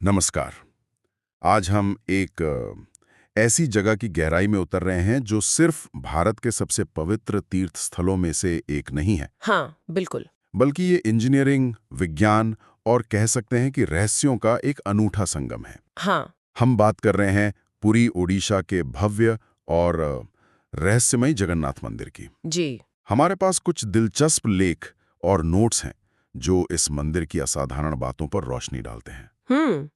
नमस्कार। आज हम एक ऐसी जगह की गहराई में उतर रहे हैं जो सिर्फ भारत के सबसे पवित्र तीर्थ स्थलों में से एक नहीं है, हाँ, बिल्कुल। बल्कि ये इंजीनियरिंग, विज्ञान और कह सकते हैं कि रहस्यों का एक अनूठा संगम है। हाँ, हम बात कर रहे हैं पुरी, ओडिशा के भव्य और रहस्यमयी जगन्नाथ मंदिर की। जी। हमारे पास कुछ दिलचस्प लेख और नोट्स हैं जो इस मंदिर की असाधारण बातों पर रोशनी डालते हैं।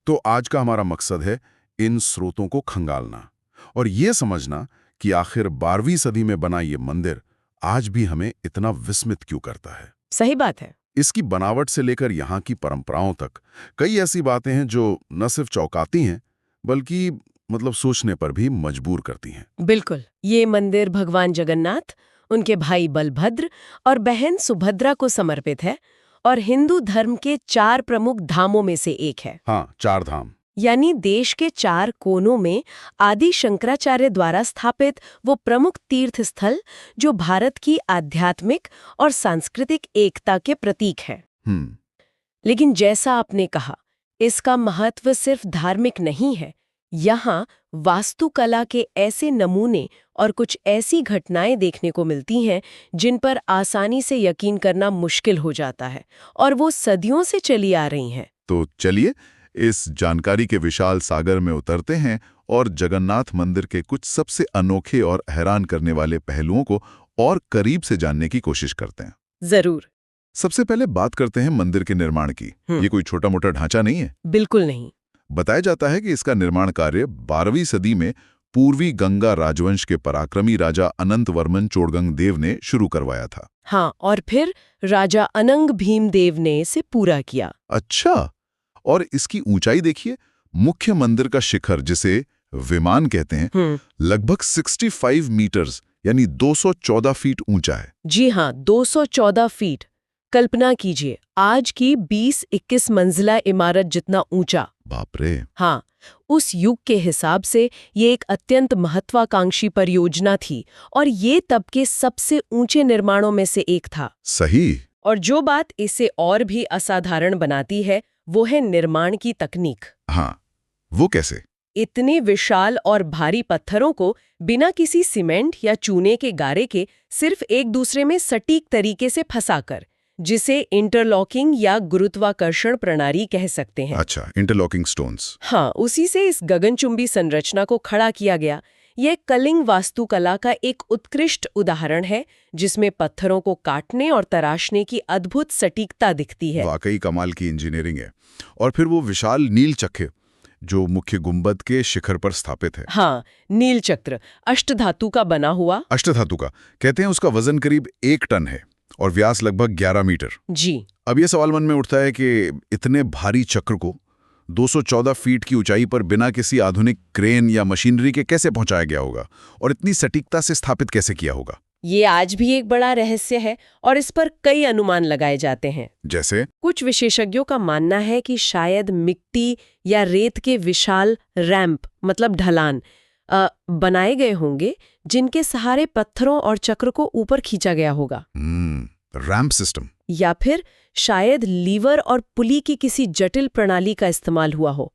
तो आज का हमारा मकसद है इन स्रोतों को खंगालना और ये समझना कि आखिर 12वीं सदी में बना ये मंदिर आज भी हमें इतना विस्मित क्यों करता है। सही बात है। इसकी बनावट से लेकर यहाँ की परंपराओं तक कई ऐसी बातें हैं जो न सिर्फ चौंकाती हैं बल्कि सोचने पर भी मजबूर करती हैं। बिल्कुल। ये मंदिर भगवान जगन्नाथ, उनके भाई बलभद्र और बहन सुभद्रा को समर्पित है और हिंदू धर्म के 4 प्रमुख धामों में से एक है। हाँ, 4 धाम। यानी देश के 4 कोनों में आदि शंकराचार्य द्वारा स्थापित वो प्रमुख तीर्थ स्थल जो भारत की आध्यात्मिक और सांस्कृतिक एकता के प्रतीक है। हम्म। लेकिन जैसा आपने कहा, इसका महत्व सिर्फ धार्मिक नहीं है। यहाँ वास्तुकला के ऐसे नमूने और कुछ ऐसी घटनाएं देखने को मिलती हैं जिन पर आसानी से यकीन करना मुश्किल हो जाता है, और वो सदियों से चली आ रही हैं। तो चलिए इस जानकारी के विशाल सागर में उतरते हैं और जगन्नाथ मंदिर के कुछ सबसे अनोखे और हैरान करने वाले पहलुओं को और करीब से जानने की कोशिश करते हैं। जरूर। सबसे पहले बात करते हैं मंदिर के निर्माण की। ये कोई छोटा मोटा ढांचा नहीं है। बिल्कुल नहीं। बताया जाता है कि इसका निर्माण कार्य 12वीं सदी में पूर्वी गंगा राजवंश के पराक्रमी राजा अनंत वर्मन चोड़गंग देव ने शुरू करवाया था। हाँ, और फिर राजा अनंग भीमदेव ने इसे पूरा किया। अच्छा, और इसकी ऊंचाई देखिए। मुख्य मंदिर का शिखर, जिसे विमान कहते हैं, लगभग 65 मीटर्स यानी 214 फीट ऊंचा है। जी हाँ, 214 फीट। कल्पना कीजिए, आज की 20-21 मंजिला इमारत जितना ऊंचा। बाप रे। हाँ, उस युग के हिसाब से ये एक अत्यंत महत्वाकांक्षी परियोजना थी और ये तब के सबसे ऊंचे निर्माणों में से एक था। सही। और जो बात इसे और भी असाधारण बनाती है वो है निर्माण की तकनीक। हाँ, वो कैसे? इतने विशाल और भारी पत्थरों को बिना किसी सीमेंट या चूने के गारे के सिर्फ एक दूसरे में सटीक तरीके से फंसाकर, जिसे इंटरलॉकिंग या गुरुत्वाकर्षण प्रणाली कह सकते हैं। अच्छा, इंटरलॉकिंग स्टोन्स। हाँ, उसी से इस गगनचुंबी संरचना को खड़ा किया गया। यह कलिंग वास्तुकला का एक उत्कृष्ट उदाहरण है जिसमें पत्थरों को काटने और तराशने की अद्भुत सटीकता दिखती है। वाकई कमाल की इंजीनियरिंग है। और फिर वो विशाल नील चक्र जो मुख्य गुंबद के शिखर पर स्थापित है। हाँ, नील चक्र अष्टधातु का बना हुआ। अष्टधातु का कहते हैं। उसका वजन करीब 1 टन है और व्यास लगभग 11 मीटर। जी। अब ये सवाल मन में उठता है कि इतने भारी चक्र को 214 फीट की ऊंचाई पर बिना किसी आधुनिक क्रेन या मशीनरी के कैसे पहुंचाया गया होगा और इतनी सटीकता से स्थापित कैसे किया होगा। ये आज भी एक बड़ा रहस्य है और इस पर कई अनुमान लगाए जाते हैं। जैसे कुछ विशेषज्ञों का मानना है कि शायद मिट्टी या रेत के विशाल रैंप ढलान बनाए गए होंगे जिनके सहारे पत्थरों और चक्र को ऊपर खींचा गया होगा। Ramp system. या फिर शायद लीवर और पुली की किसी जटिल प्रणाली का इस्तेमाल हुआ हो।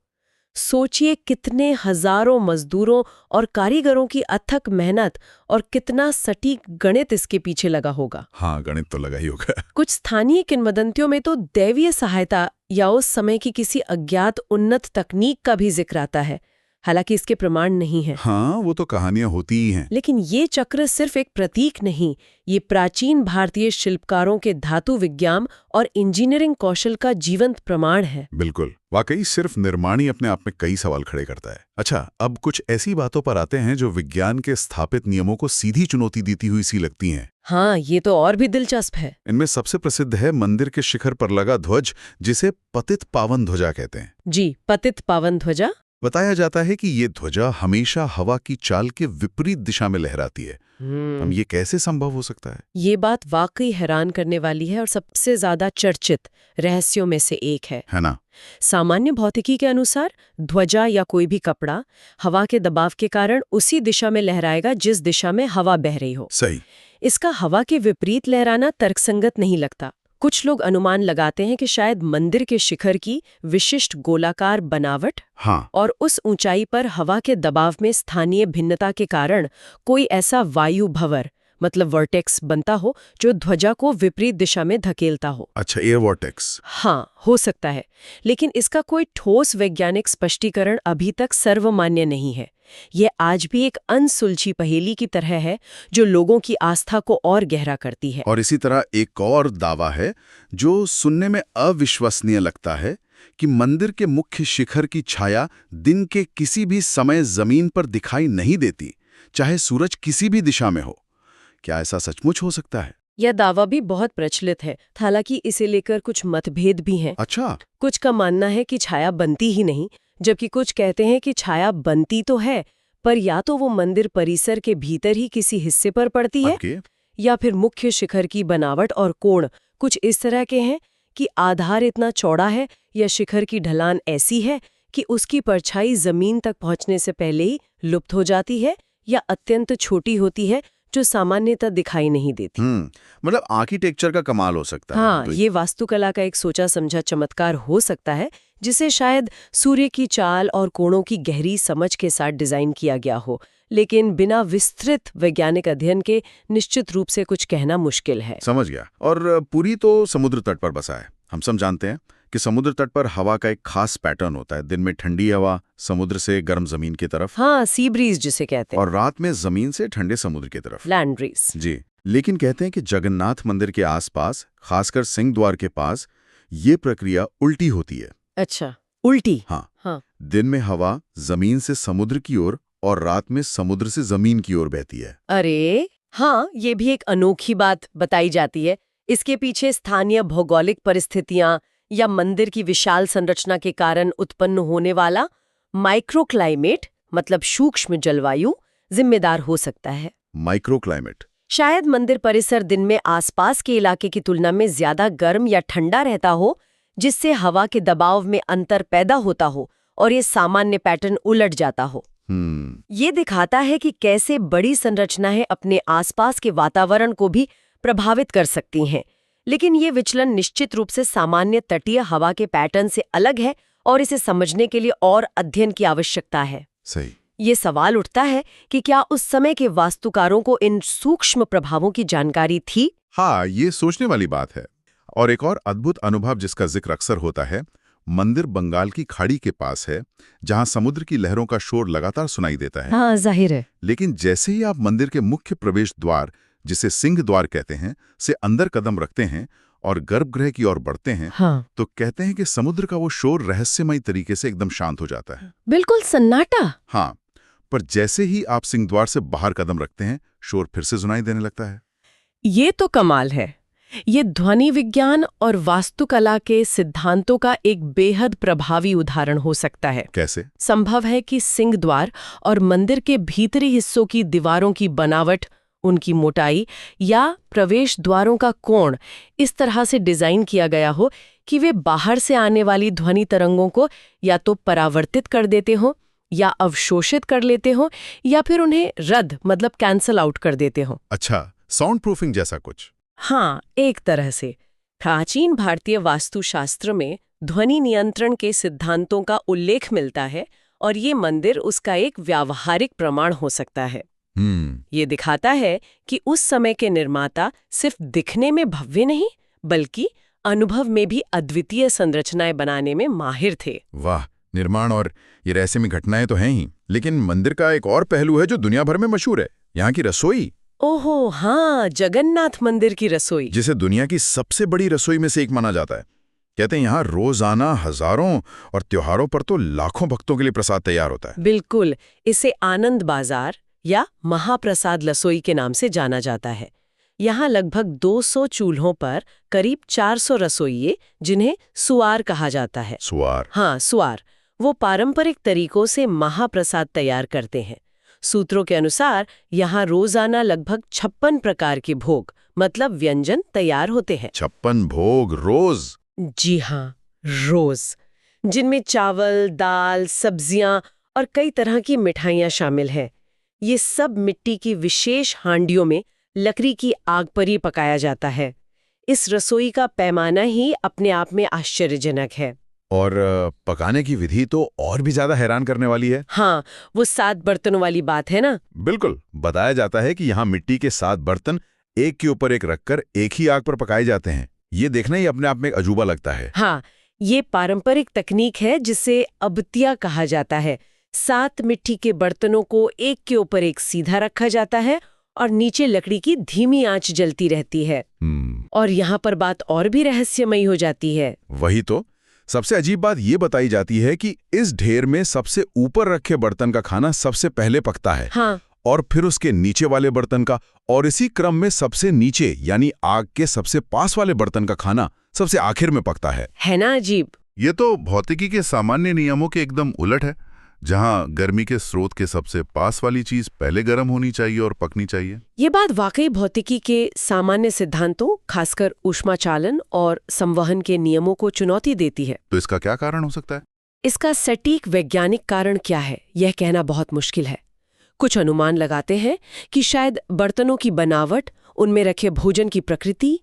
सोचिए कितने हजारों मजदूरों और कारीगरों की अथक मेहनत और कितना सटीक गणित इसके पीछे लगा होगा। हाँ, गणित तो लगा ही होगा। कुछ स्थानीय किंवदंतियों में तो दैवीय सहायता या उस समय की किसी अज्ञात उन्नत तकनीक का भी जिक्र आता है, हालांकि इसके प्रमाण नहीं है। हाँ, वो तो कहानियां होती ही हैं। लेकिन ये चक्र सिर्फ एक प्रतीक नहीं, ये प्राचीन भारतीय शिल्पकारों के धातु विज्ञान और इंजीनियरिंग कौशल का जीवंत प्रमाण है। बिल्कुल, वाकई सिर्फ निर्माण ही अपने आप में कई सवाल खड़े करता है। अच्छा, अब कुछ ऐसी बातों पर आते हैं जो विज्ञान के स्थापित नियमों को सीधी चुनौती देती हुई सी लगती हैं। हाँ, ये तो और भी दिलचस्प है। इनमें सबसे प्रसिद्ध है मंदिर के शिखर पर लगा ध्वज, जिसे पतित पावन ध्वजा कहते हैं। जी, पतित पावन ध्वजा। बताया जाता है कि ये ध्वजा हमेशा हवा की चाल के विपरीत दिशा में लहराती है। हम ये कैसे संभव हो सकता है? ये बात वाकई हैरान करने वाली है और सबसे ज्यादा चर्चित रहस्यों में से एक है ना? सामान्य भौतिकी के अनुसार ध्वजा या कोई भी कपड़ा हवा के दबाव के कारण उसी दिशा में लहराएगा जिस दिशा में हवा बह रही हो। सही। इसका हवा के विपरीत लहराना तर्कसंगत नहीं लगता। कुछ लोग अनुमान लगाते हैं कि शायद मंदिर के शिखर की विशिष्ट गोलाकार बनावट हाँ, और उस ऊंचाई पर हवा के दबाव में स्थानीय भिन्नता के कारण कोई ऐसा वायु भंवर मतलब वर्टेक्स बनता हो जो ध्वजा को विपरीत दिशा में धकेलता हो। अच्छा, एयर वॉर्टेक्स। हाँ, हो सकता है, लेकिन इसका कोई ठोस वैज्ञानिक स्पष्टीकरण अभी तक सर्वमान्य नहीं है। ये आज भी एक अनसुलझी पहेली की तरह है जो लोगों की आस्था को और गहरा करती है। और इसी तरह एक और दावा है जो सुनने में अविश्वसनीय लगता है कि मंदिर के मुख्य शिखर की छाया दिन के किसी भी समय जमीन पर दिखाई नहीं देती, चाहे सूरज किसी भी दिशा में हो। क्या ऐसा सचमुच हो सकता है? यह दावा भी बहुत प्रचलित है, हालांकि इसे लेकर कुछ मतभेद भी हैं। अच्छा, कुछ का मानना है कि छाया बनती ही नहीं, जबकि कुछ कहते हैं कि छाया बनती तो है, पर या तो वो मंदिर परिसर के भीतर ही किसी हिस्से पर पड़ती है, ओके। या फिर मुख्य शिखर की बनावट और कोण कुछ इस तरह के हैं कि आधार इतना चौड़ा है या शिखर की ढलान ऐसी है कि उसकी परछाई जमीन तक पहुंचने से पहले ही लुप्त हो जाती है या अत्यंत छोटी होती है जो सामान्यतः दिखाई नहीं देती। मतलब आर्किटेक्चर का कमाल हो सकता है। हाँ, तो ये वास्तुकला का एक सोचा समझा चमत्कार हो सकता है जिसे शायद सूर्य की चाल और कोणों की गहरी समझ के साथ डिजाइन किया गया हो, लेकिन बिना विस्तृत वैज्ञानिक अध्ययन के निश्चित रूप से कुछ कहना मुश्किल है। समझ गया। और पुरी तो समुद्र तट पर बसा है। हम सब जानते हैं कि समुद्र तट पर हवा का एक खास पैटर्न होता है। दिन में ठंडी हवा समुद्र से गर्म जमीन की तरफ, हाँ, सी ब्रीज जिसे कहते हैं, और रात में जमीन से ठंडे समुद्र की तरफ, लैंड ब्रीज। जी। लेकिन कहते हैं कि जगन्नाथ मंदिर के आसपास, खासकर सिंह द्वार के पास, ये प्रक्रिया उल्टी होती है। अच्छा, उल्टी? हाँ। दिन में हवा जमीन से समुद्र की ओर और रात में समुद्र से जमीन की ओर बहती है। अरे हाँ, ये भी एक अनोखी बात बताई जाती है। इसके पीछे स्थानीय भौगोलिक परिस्थितियां या मंदिर की विशाल संरचना के कारण उत्पन्न होने वाला माइक्रोक्लाइमेट मतलब सूक्ष्म जलवायु जिम्मेदार हो सकता है। माइक्रोक्लाइमेट? शायद मंदिर परिसर दिन में आसपास के इलाके की तुलना में ज्यादा गर्म या ठंडा रहता हो, जिससे हवा के दबाव में अंतर पैदा होता हो और ये सामान्य पैटर्न उलट जाता हो। ये दिखाता है कि कैसे बड़ी संरचनाएं अपने आसपास के वातावरण को भी प्रभावित कर सकती हैं। लेकिन ये विचलन निश्चित रूप से सामान्य तटीय हवा के पैटर्न से अलग है और इसे समझने के लिए और अध्ययन की आवश्यकता है। सही। ये सवाल उठता है कि क्या उस समय के वास्तुकारों को इन सूक्ष्म प्रभावों की जानकारी थी? हाँ, ये सोचने वाली बात है। और एक और अद्भुत अनुभव जिसका जिक्र अक्सर होता है, मंदिर बंगाल की खाड़ी के पास है, जहां समुद्र की लहरों का शोर लगातार सुनाई देता है। हाँ, जाहिर है। लेकिन जैसे ही आप मंदिर के मुख्य प्रवेश द्वार, जिसे सिंह द्वार कहते हैं, से अंदर कदम रखते हैं और गर्भगृह की ओर बढ़ते हैं, हाँ। तो कहते हैं कि समुद्र का वो शोर रहस्यमयी तरीके से एकदम शांत हो जाता है। बिल्कुल सन्नाटा। हाँ, पर जैसे ही आप सिंह द्वार से बाहर कदम रखते हैं, शोर फिर से सुनाई देने लगता है। ये तो कमाल है। ये ध्वनि विज्ञान और वास्तुकला के सिद्धांतों का एक बेहद प्रभावी उदाहरण हो सकता है। कैसे? संभव है कि सिंह द्वार और मंदिर के भीतरी हिस्सों की दीवारों की बनावट, उनकी मोटाई या प्रवेश द्वारों का कोण इस तरह से डिजाइन किया गया हो कि वे बाहर से आने वाली ध्वनि तरंगों को या तो परावर्तित कर देते हो या अवशोषित कर लेते हो या फिर उन्हें रद्द मतलब कैंसल आउट कर देते हो। अच्छा, साउंड प्रूफिंग जैसा कुछ? हाँ, एक तरह से। प्राचीन भारतीय वास्तुशास्त्र में ध्वनि नियंत्रण के सिद्धांतों का उल्लेख मिलता है और ये मंदिर उसका एक व्यावहारिक प्रमाण हो सकता है। ये दिखाता है कि उस समय के निर्माता सिर्फ दिखने में भव्य नहीं, बल्कि अनुभव में भी अद्वितीय संरचनाएं बनाने में माहिर थे। वाह, निर्माण और ये रहस्यमयी घटनाएं तो हैं ही, लेकिन मंदिर का एक और पहलू है जो दुनिया भर में मशहूर है, यहाँ की रसोई। ओहो हाँ, जगन्नाथ मंदिर की रसोई, जिसे दुनिया की सबसे बड़ी रसोई में से एक माना जाता है। कहते हैं यहाँ रोजाना हजारों और त्योहारों पर तो लाखों भक्तों के लिए प्रसाद तैयार होता है। बिल्कुल, इसे आनंद बाजार या महाप्रसाद रसोई के नाम से जाना जाता है। यहाँ लगभग 200 चूल्हों पर करीब 400 रसोइये, जिन्हें सुआर कहा जाता है। सुआर? हाँ, सुआर। वो पारंपरिक तरीकों से महाप्रसाद तैयार करते हैं। सूत्रों के अनुसार यहाँ रोजाना लगभग 56 प्रकार के भोग मतलब व्यंजन तैयार होते हैं। 56 भोग रोज? जी हाँ, रोज, जिनमें चावल, दाल, सब्जियां और कई तरह की मिठाइयाँ शामिल हैं। ये सब मिट्टी की विशेष हांडियों में लकड़ी की आग पर ही पकाया जाता है। इस रसोई का पैमाना ही अपने आप में आश्चर्यजनक है। और पकाने की विधि तो और भी ज्यादा हैरान करने वाली है। हाँ, वो 7 बर्तनों वाली बात है ना। बिल्कुल। बताया जाता है कि यहाँ मिट्टी के 7 बर्तन एक के ऊपर एक रखकर एक ही आग पर पकाए जाते हैं। ये देखना ही अपने आप में एक अजूबा लगता है। हाँ, ये पारंपरिक तकनीक है जिसे अबतिया कहा जाता है। 7 मिट्टी के बर्तनों को एक के ऊपर एक सीधा रखा जाता है और नीचे लकड़ी की धीमी आंच जलती रहती है। और यहाँ पर बात और भी रहस्यमयी हो जाती है। वही तो सबसे अजीब बात ये बताई जाती है कि इस ढेर में सबसे ऊपर रखे बर्तन का खाना सबसे पहले पकता है। हाँ। और फिर उसके नीचे वाले बर्तन का, और इसी क्रम में सबसे नीचे यानी आग के सबसे पास वाले बर्तन का खाना सबसे आखिर में पकता है ना अजीब? ये तो भौतिकी के सामान्य नियमों के एकदम उलट है, जहां गर्मी के स्रोत के सबसे पास वाली चीज पहले गर्म होनी चाहिए और पकनी चाहिए। ये बात वाकई भौतिकी के सामान्य सिद्धांतों, खासकर ऊष्माचालन और संवहन के नियमों को चुनौती देती है। तो इसका क्या कारण हो सकता है? इसका सटीक वैज्ञानिक कारण क्या है, यह कहना बहुत मुश्किल है। कुछ अनुमान लगाते हैं कि शायद बर्तनों की बनावट, उनमें रखे भोजन की प्रकृति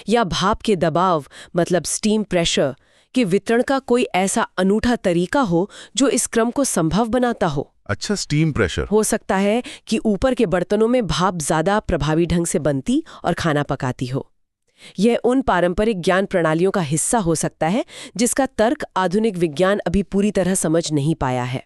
या भाप के दबाव मतलब स्टीम प्रेशर के वितरण का कोई ऐसा अनूठा तरीका हो जो इस क्रम को संभव बनाता हो। अच्छा, स्टीम प्रेशर। हो सकता है कि ऊपर के बर्तनों में भाप ज्यादा प्रभावी ढंग से बनती और खाना पकाती हो। यह उन पारंपरिक ज्ञान प्रणालियों का हिस्सा हो सकता है जिसका तर्क आधुनिक विज्ञान अभी पूरी तरह समझ नहीं पाया है,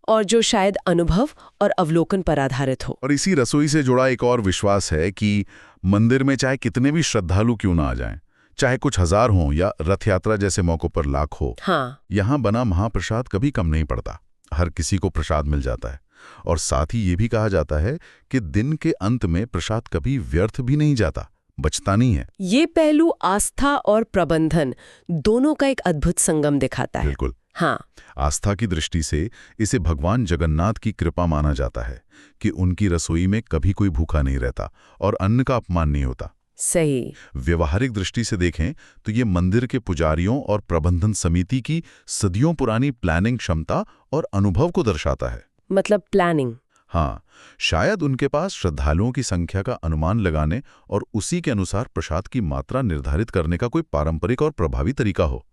और जो शायद अनुभव और अवलोकन पर आधारित हो। और इसी रसोई से जुड़ा एक और विश्वास है कि मंदिर में चाहे कितने भी श्रद्धालु क्यों ना आ जाएं, चाहे कुछ हजार हों या रथ यात्रा जैसे मौकों पर लाख हो, हाँ, यहाँ बना महाप्रसाद कभी कम नहीं पड़ता। हर किसी को प्रसाद मिल जाता है। और साथ ही ये भी कहा जाता है कि दिन के अंत में प्रसाद कभी व्यर्थ भी नहीं जाता, बचता नहीं है। ये पहलू आस्था और प्रबंधन दोनों का एक अद्भुत संगम दिखाता है। बिल्कुल। हाँ, आस्था की दृष्टि से इसे भगवान जगन्नाथ की कृपा माना जाता है कि उनकी रसोई में कभी कोई भूखा नहीं रहता और अन्न का अपमान नहीं होता। सही। व्यवहारिक दृष्टि से देखें तो ये मंदिर के पुजारियों और प्रबंधन समिति की सदियों पुरानी प्लानिंग क्षमता और अनुभव को दर्शाता है। मतलब प्लानिंग। हाँ, शायद उनके पास श्रद्धालुओं की संख्या का अनुमान लगाने और उसी के अनुसार प्रसाद की मात्रा निर्धारित करने का कोई पारंपरिक और प्रभावी तरीका हो।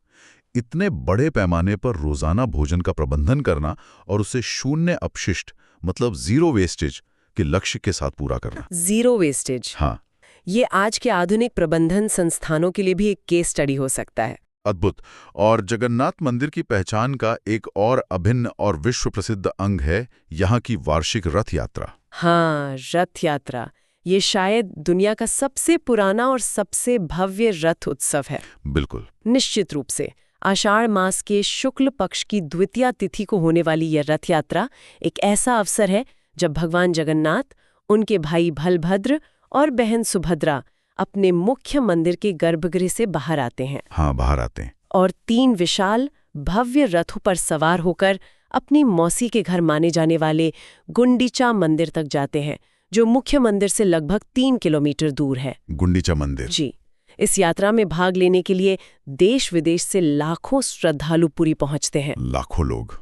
इतने बड़े पैमाने पर रोजाना भोजन का प्रबंधन करना और उसे शून्य अपशिष्ट मतलब जीरो वेस्टेज के लक्ष्य के साथ पूरा करना। Zero wastage. हाँ, ये आज के आधुनिक प्रबंधन संस्थानों के लिए भी एक केस स्टडी हो सकता है। अद्भुत। और जगन्नाथ मंदिर की पहचान का एक और अभिन्न और विश्व प्रसिद्ध अंग है यहाँ की वार्षिक रथ यात्रा। हाँ, रथ यात्रा। ये शायद दुनिया का सबसे पुराना और सबसे भव्य रथ उत्सव है। बिल्कुल। निश्चित रूप से आषाढ़ मास के शुक्ल पक्ष की द्वितीया तिथि को होने वाली यह रथ यात्रा एक ऐसा अवसर है जब भगवान जगन्नाथ, उनके भाई बलभद्र और बहन सुभद्रा अपने मुख्य मंदिर के गर्भगृह से बाहर आते हैं। हाँ, बाहर आते हैं। और 3 विशाल भव्य रथों पर सवार होकर अपनी मौसी के घर माने जाने वाले गुंडीचा मंदिर तक जाते हैं, जो मुख्य मंदिर से लगभग 3 किलोमीटर दूर है। गुंडीचा मंदिर। जी। इस यात्रा में भाग लेने के लिए देश विदेश से लाखों श्रद्धालु पुरी पहुंचते हैं। लाखों लोग।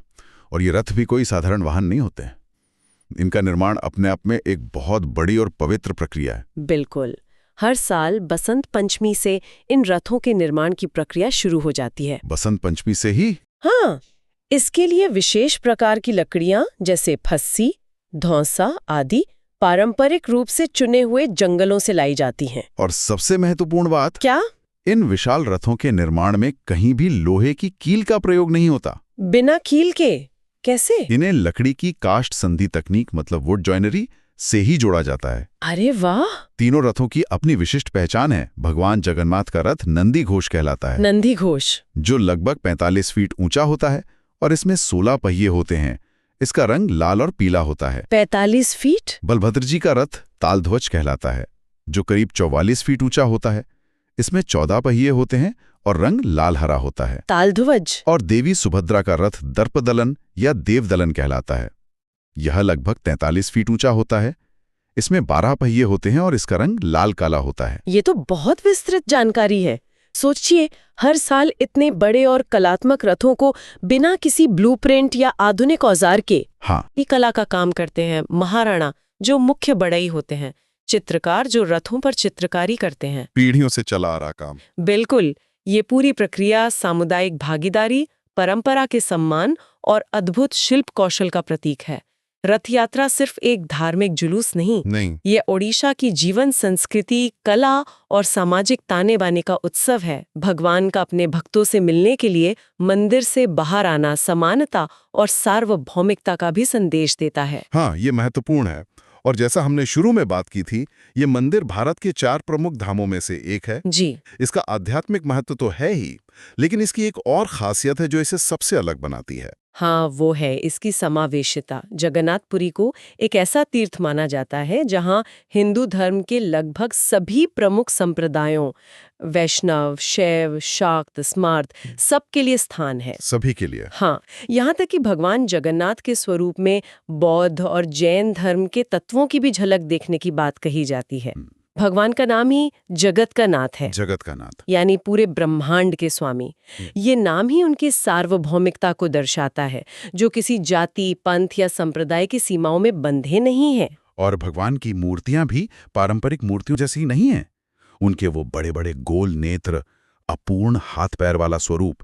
और ये रथ भी कोई साधारण वाहन नहीं होते हैं। इनका निर्माण अपने आप में एक बहुत बड़ी और पवित्र प्रक्रिया है। बिल्कुल। हर साल बसंत पंचमी से इन रथों के निर्माण की प्रक्रिया शुरू हो जाती है। बसंत पंचमी से ही? हाँ, इसके लिए विशेष प्रकार की लकड़ियां जैसे फस्सी, धौंसा आदि पारंपरिक रूप से चुने हुए जंगलों से लाई जाती हैं। और सबसे महत्वपूर्ण बात, क्या? इन विशाल रथों के निर्माण में कहीं भी लोहे की कील का प्रयोग नहीं होता। बिना कील के? कैसे? इन्हें लकड़ी की काष्ठ संधि तकनीक मतलब वुड जॉइनरी से ही जोड़ा जाता है। अरे वाह! तीनों रथों की अपनी विशिष्ट पहचान है। भगवान जगन्नाथ का रथ नंदी घोष कहलाता है। नंदी घोष, जो लगभग 45 फीट ऊंचा होता है और इसमें 16 पहिए होते हैं। इसका रंग लाल और पीला होता है। 45 फीट? बलभद्र जी का रथ तालध्वज कहलाता है, जो करीब 44 फीट ऊंचा होता है। इसमें 14 पहिए होते हैं और रंग लाल हरा होता है। तालध्वज। और देवी सुभद्रा का रथ दर्पदलन या देवदलन कहलाता है। यह लगभग 43 फीट ऊंचा होता है। इसमें 12 पहिए होते हैं और इसका रंग लाल काला होता है। ये तो बहुत विस्तृत जानकारी है। सोचिए, हर साल इतने बड़े और कलात्मक रथों को बिना किसी ब्लूप्रिंट या आधुनिक औजार के हाँ, ये कला का काम करते हैं महाराणा, जो मुख्य बढ़ई होते हैं, चित्रकार जो रथों पर चित्रकारी करते हैं। पीढ़ियों से चला आ रहा काम। बिल्कुल, ये पूरी प्रक्रिया सामुदायिक भागीदारी, परंपरा के सम्मान और अद्भुत शिल्प कौशल का प्रतीक है। रथ यात्रा सिर्फ एक धार्मिक जुलूस नहीं, ये ओडिशा की जीवन संस्कृति, कला और सामाजिक ताने बाने का उत्सव है। भगवान का अपने भक्तों से मिलने के लिए मंदिर से बाहर आना समानता और सार्वभौमिकता का भी संदेश देता है। हाँ, ये महत्वपूर्ण है। और जैसा हमने शुरू में बात की थी, ये मंदिर भारत के 4 प्रमुख धामों में से एक है। जी। इसका आध्यात्मिक महत्व तो है ही, लेकिन इसकी एक और खासियत है जो इसे सबसे अलग बनाती है। हाँ, वो है इसकी समावेशिता। जगन्नाथपुरी को एक ऐसा तीर्थ माना जाता है जहाँ हिंदू धर्म के लगभग सभी प्रमुख संप्रदायों, वैष्णव, शैव, शाक्त, स्मार्त, सबके लिए स्थान है। सभी के लिए। हाँ, यहाँ तक कि भगवान जगन्नाथ के स्वरूप में बौद्ध और जैन धर्म के तत्वों की भी झलक देखने की बात कही जाती है। भगवान का नाम ही जगत का नाथ है। जगत का नाथ यानी पूरे ब्रह्मांड के स्वामी। ये नाम ही उनकी सार्वभौमिकता को दर्शाता है, जो किसी जाति, पंथ या संप्रदाय की सीमाओं में बंधे नहीं है। और भगवान की मूर्तियां भी पारंपरिक मूर्तियों जैसी नहीं हैं। उनके वो बड़े बड़े गोल नेत्र, अपूर्ण हाथ पैर वाला स्वरूप,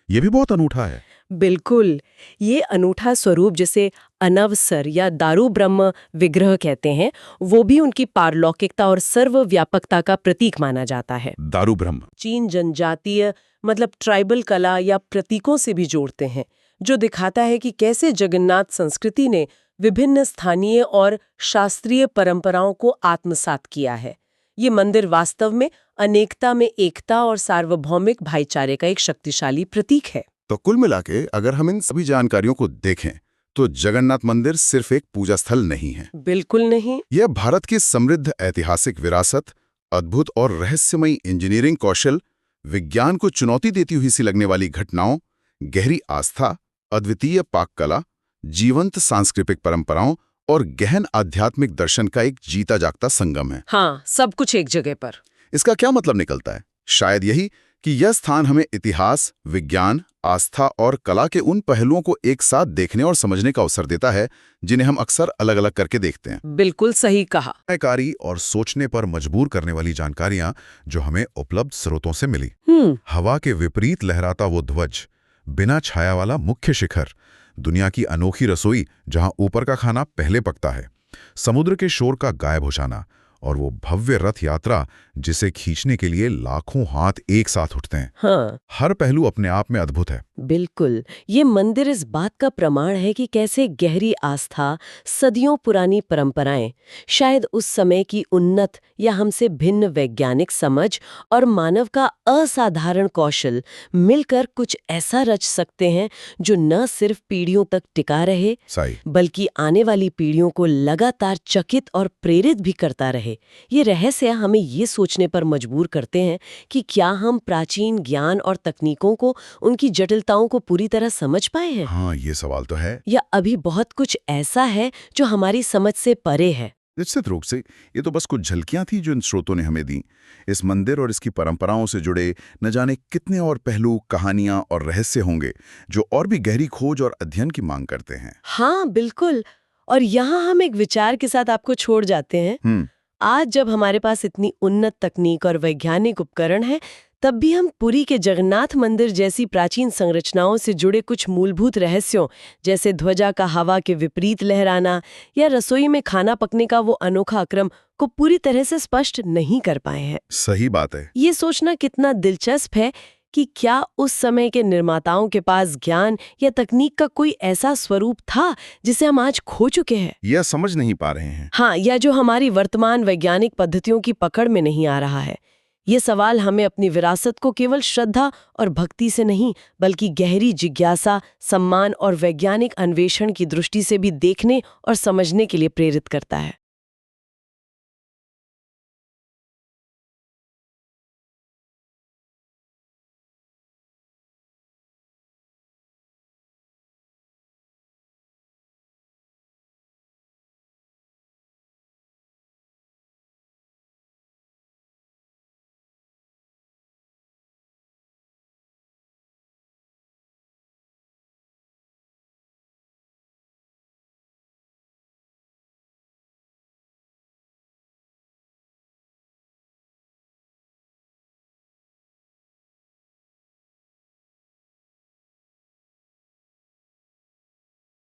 ये भी बहुत अनूठा है। बिल्कुल, ये अनूठा स्वरूप जिसे अनवसर या दारू ब्रह्म विग्रह कहते हैं, वो भी उनकी पारलौकिकता और सर्वव्यापकता का प्रतीक माना जाता है। दारू ब्रह्म चीन जनजातीय मतलब ट्राइबल कला या प्रतीकों से भी जोड़ते हैं, जो दिखाता है कि कैसे जगन्नाथ संस्कृति ने विभिन्न स्थानीय और शास्त्रीय परंपराओं को आत्मसात किया है। ये मंदिर वास्तव में अनेकता में एकता और सार्वभौमिक भाईचारे का एक शक्तिशाली प्रतीक है। तो कुल मिलाके अगर हम इन सभी जानकारियों को देखें तो जगन्नाथ मंदिर सिर्फ एक पूजा स्थल नहीं है। बिल्कुल नहीं। यह भारत की समृद्ध ऐतिहासिक विरासत, अद्भुत और रहस्यमयी इंजीनियरिंग कौशल, विज्ञान को चुनौती देती हुई सी लगने वाली घटनाओं, गहरी आस्था, अद्वितीय पाक कला, जीवंत सांस्कृतिक परंपराओं और गहन आध्यात्मिक दर्शन का एक जीता जागता संगम है। हाँ, सब कुछ एक जगह पर। इसका क्या मतलब निकलता है? शायद यही कि यह स्थान हमें इतिहास, विज्ञान, आस्था और कला के उन पहलुओं को एक साथ देखने और समझने का अवसर देता है जिन्हें हम अक्सर अलग अलग करके देखते हैं। बिल्कुल सही कहा। जानकारी और सोचने पर मजबूर करने वाली जानकारियां जो हमें उपलब्ध स्रोतों से मिली। हवा के विपरीत लहराता वो ध्वज, बिना छाया वाला मुख्य शिखर, दुनिया की अनोखी रसोई जहां ऊपर का खाना पहले पकता है, समुद्र के शोर का गायब हो जाना और वो भव्य रथ यात्रा जिसे खींचने के लिए लाखों हाथ एक साथ उठते हैं। हाँ, हर पहलू अपने आप में अद्भुत है। बिल्कुल, ये मंदिर इस बात का प्रमाण है कि कैसे गहरी आस्था, सदियों पुरानी परंपराएं, शायद उस समय की उन्नत या हमसे भिन्न वैज्ञानिक समझ और मानव का असाधारण कौशल मिलकर कुछ ऐसा रच सकते हैं जो न सिर्फ पीढ़ियों तक टिका रहे, बल्कि आने वाली पीढ़ियों को लगातार चकित और प्रेरित भी करता रहे। ये रहस्य हमें ये सोचने पर मजबूर करते हैं कि क्या हम प्राचीन ज्ञान और तकनीकों को, उनकी जटिलताओं को पूरी तरह समझ पाए हैं? हाँ, ये सवाल तो है। या अभी बहुत कुछ ऐसा है जो हमारी समझ से परे है? निश्चित रूप से ये तो बस कुछ झलकियां थी जो इन स्रोतों ने हमें दी। इस मंदिर और इसकी परंपराओं से जुड़े न जाने कितने और पहलू, कहानियां और रहस्य होंगे जो और भी गहरी खोज और अध्ययन की मांग करते हैं। हाँ, बिल्कुल। और यहाँ हम एक विचार के साथ आपको छोड़ जाते हैं। आज जब हमारे पास इतनी उन्नत तकनीक और वैज्ञानिक उपकरण है, तब भी हम पुरी के जगन्नाथ मंदिर जैसी प्राचीन संरचनाओं से जुड़े कुछ मूलभूत रहस्यों, जैसे ध्वजा का हवा के विपरीत लहराना या रसोई में खाना पकने का वो अनोखा क्रम, को पूरी तरह से स्पष्ट नहीं कर पाए हैं। सही बात है। ये सोचना कितना दिलचस्प है कि क्या उस समय के निर्माताओं के पास ज्ञान या तकनीक का कोई ऐसा स्वरूप था जिसे हम आज खो चुके हैं या समझ नहीं पा रहे हैं। हाँ, या जो हमारी वर्तमान वैज्ञानिक पद्धतियों की पकड़ में नहीं आ रहा है। ये सवाल हमें अपनी विरासत को केवल श्रद्धा और भक्ति से नहीं, बल्कि गहरी जिज्ञासा, सम्मान और वैज्ञानिक अन्वेषण की दृष्टि से भी देखने और समझने के लिए प्रेरित करता है।